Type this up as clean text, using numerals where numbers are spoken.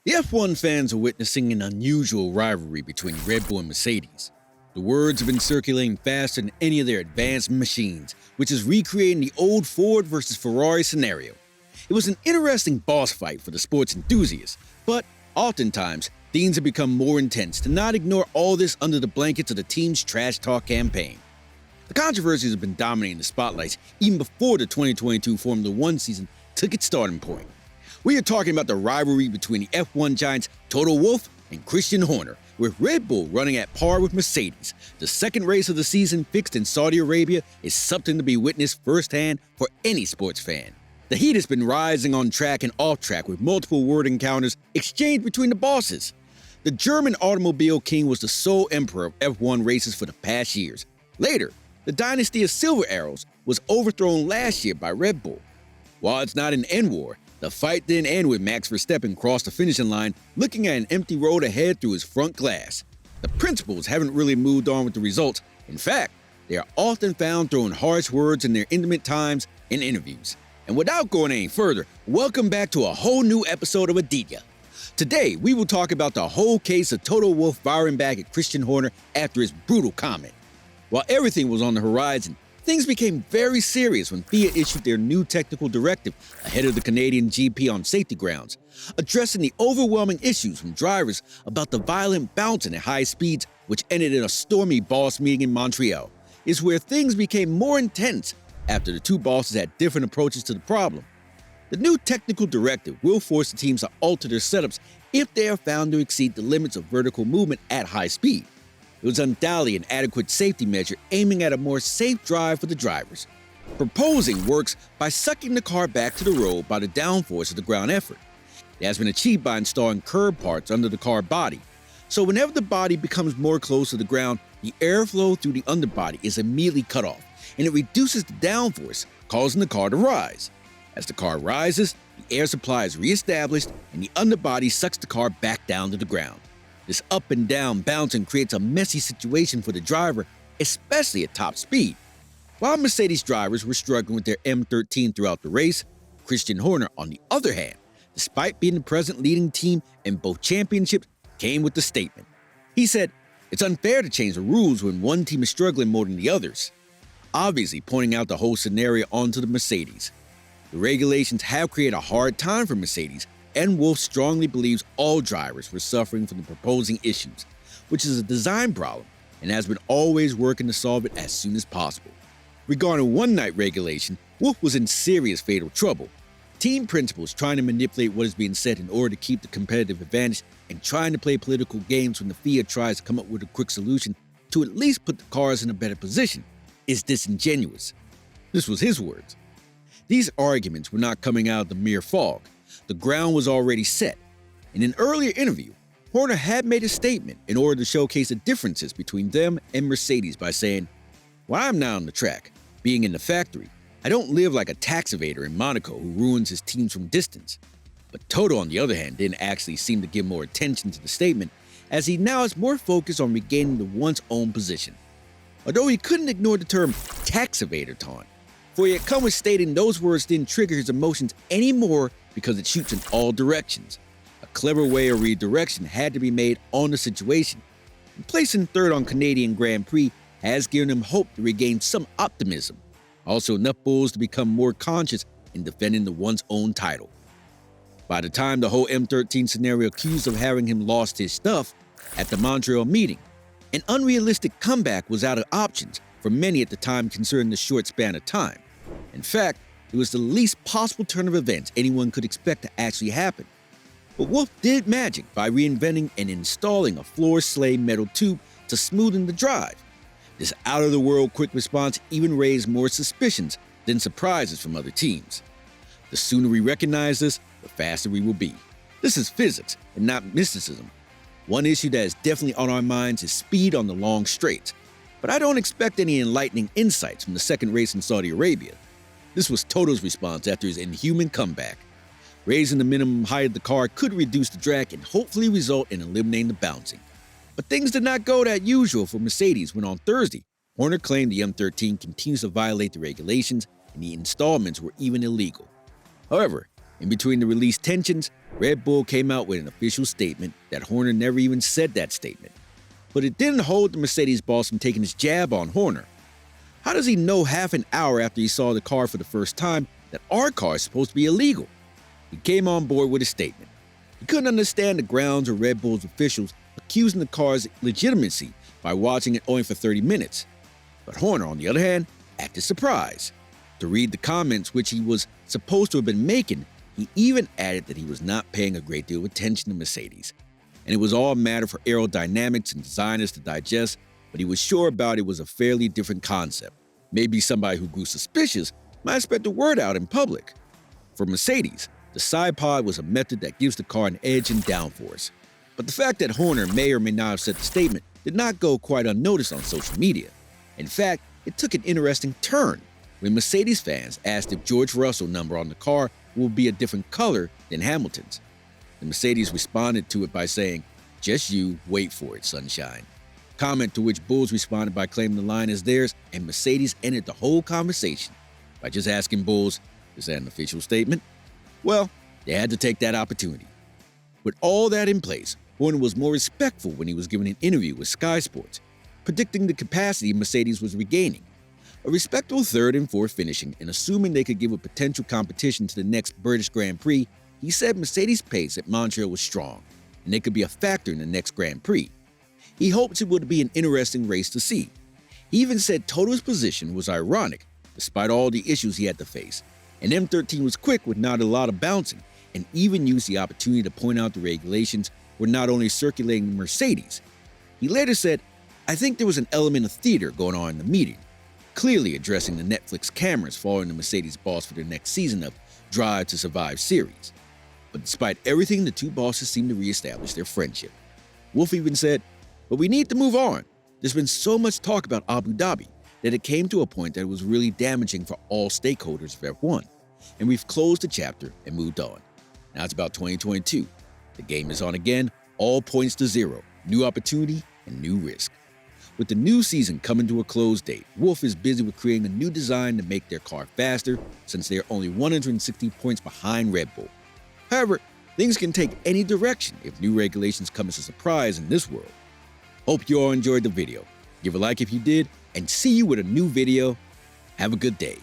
The F1 fans are witnessing an unusual rivalry between Red Bull and Mercedes. The words have been circulating faster than any of their advanced machines, which is recreating the old Ford versus Ferrari scenario. It was an interesting boss fight for the sports enthusiasts, but oftentimes, things have become more intense to not ignore all this under the blankets of the team's trash talk campaign. The controversies have been dominating the spotlights even before the 2022 Formula One season took its starting point. We are talking about the rivalry between the F1 giants Toto Wolff and Christian Horner, with Red Bull running at par with Mercedes. The second race of the season fixed in Saudi Arabia is something to be witnessed firsthand for any sports fan. The heat has been rising on track and off track with multiple word encounters exchanged between the bosses. The German automobile king was the sole emperor of F1 races for the past years. Later, the dynasty of Silver Arrows was overthrown last year by Red Bull. While it's not an end war, the fight didn't end with Max Verstappen crossed the finishing line looking at an empty road ahead through his front glass. The principals haven't really moved on with the results. In fact, they are often found throwing harsh words in their intimate times in interviews. And without going any further, welcome back to a whole new episode of Aditya. Today, we will talk about the whole case of Toto Wolff firing back at Christian Horner after his brutal comment. While everything was on the horizon, things became very serious when FIA issued their new technical directive ahead of the Canadian GP on safety grounds, addressing the overwhelming issues from drivers about the violent bouncing at high speeds, which ended in a stormy boss meeting in Montreal, is where things became more intense after the two bosses had different approaches to the problem. The new technical directive will force the teams to alter their setups if they are found to exceed the limits of vertical movement at high speed. It was undoubtedly an adequate safety measure aiming at a more safe drive for the drivers. Proposing works by sucking the car back to the road by the downforce of the ground effort. It has been achieved by installing curb parts under the car body. So whenever the body becomes more close to the ground, the airflow through the underbody is immediately cut off, and it reduces the downforce, causing the car to rise. As the car rises, the air supply is reestablished, and the underbody sucks the car back down to the ground. This up and down bouncing creates a messy situation for the driver, especially at top speed. While Mercedes drivers were struggling with their M13 throughout the race, Christian Horner, on the other hand, despite being the present leading team in both championships, came with the statement. He said, "It's unfair to change the rules when one team is struggling more than the others," obviously pointing out the whole scenario onto the Mercedes. The regulations have created a hard time for Mercedes, and Wolff strongly believes all drivers were suffering from the proposing issues, which is a design problem and has been always working to solve it as soon as possible. Regarding one-night regulation, Wolff was in serious fatal trouble. Team principals trying to manipulate what is being said in order to keep the competitive advantage and trying to play political games when the FIA tries to come up with a quick solution to at least put the cars in a better position is disingenuous. This was his words. These arguments were not coming out of the mere fog. The ground was already set. In an earlier interview, Horner had made a statement in order to showcase the differences between them and Mercedes by saying, "When I'm not on the track, being in the factory, I don't live like a tax evader in Monaco who ruins his teams from distance." But Toto, on the other hand, didn't actually seem to give more attention to the statement, as he now is more focused on regaining the once own position. Although he couldn't ignore the term tax evader taunt, for he had come with stating those words didn't trigger his emotions anymore because it shoots in all directions. A clever way of redirection had to be made on the situation. And placing third on Canadian Grand Prix has given him hope to regain some optimism. Also enough bulls to become more conscious in defending the one's own title. By the time the whole M13 scenario accused of having him lost his stuff at the Montreal meeting, an unrealistic comeback was out of options for many at the time considering the short span of time. In fact, it was the least possible turn of events anyone could expect to actually happen. But Wolff did magic by reinventing and installing a floor-slay metal tube to smoothen the drive. This out-of-the-world quick response even raised more suspicions than surprises from other teams. The sooner we recognize this, the faster we will be. This is physics and not mysticism. One issue that is definitely on our minds is speed on the long straights. But I don't expect any enlightening insights from the second race in Saudi Arabia. This was Toto's response after his inhuman comeback. Raising the minimum height of the car could reduce the drag and hopefully result in eliminating the bouncing. But things did not go that usual for Mercedes when on Thursday, Horner claimed the M13 continues to violate the regulations and the installments were even illegal. However, In between the release tensions, Red Bull came out with an official statement that Horner never even said that statement. But it didn't hold the Mercedes boss from taking his jab on Horner. How does he know half an hour after he saw the car for the first time that our car is supposed to be illegal? He came on board with a statement. He couldn't understand the grounds of Red Bull's officials accusing the car's legitimacy by watching it only for 30 minutes. But Horner, on the other hand, acted surprised. To read the comments which he was supposed to have been making, he even added that he was not paying a great deal of attention to Mercedes, and it was all a matter for aerodynamics and designers to digest, but he was sure about it was a fairly different concept. Maybe somebody who grew suspicious might spread the word out in public. For Mercedes, the side pod was a method that gives the car an edge in downforce. But the fact that Horner may or may not have said the statement did not go quite unnoticed on social media. In fact, it took an interesting turn when Mercedes fans asked if George Russell's number on the car will be a different color than Hamilton's. The Mercedes responded to it by saying, "Just you wait for it, sunshine." Comment to which Bulls responded by claiming the line as theirs, and Mercedes ended the whole conversation by just asking Bulls, "Is that an official statement?" Well, they had to take that opportunity. With all that in place, Horner was more respectful when he was given an interview with Sky Sports, predicting the capacity Mercedes was regaining. A respectable third and fourth finishing, and assuming they could give a potential competition to the next British Grand Prix, he said Mercedes' pace at Montreal was strong, and they could be a factor in the next Grand Prix. He hopes it would be an interesting race to see. He even said Toto's position was ironic, despite all the issues he had to face, and M13 was quick with not a lot of bouncing, and even used the opportunity to point out the regulations were not only circulating Mercedes. He later said, "I think there was an element of theater going on in the meeting, clearly addressing the Netflix cameras following the Mercedes boss for their next season of Drive to Survive series." But despite everything, the two bosses seemed to reestablish their friendship. Wolff even said, "But we need to move on. There's been so much talk about Abu Dhabi that it came to a point that it was really damaging for all stakeholders of F1, and we've closed the chapter and moved on. Now it's about 2022. The game is on again, all points to zero, new opportunity and new risk." With the new season coming to a close date, Wolff is busy with creating a new design to make their car faster, since they are only 160 points behind Red Bull. However, things can take any direction if new regulations come as a surprise in this world. Hope you all enjoyed the video. Give a like if you did, and see you with a new video. Have a good day.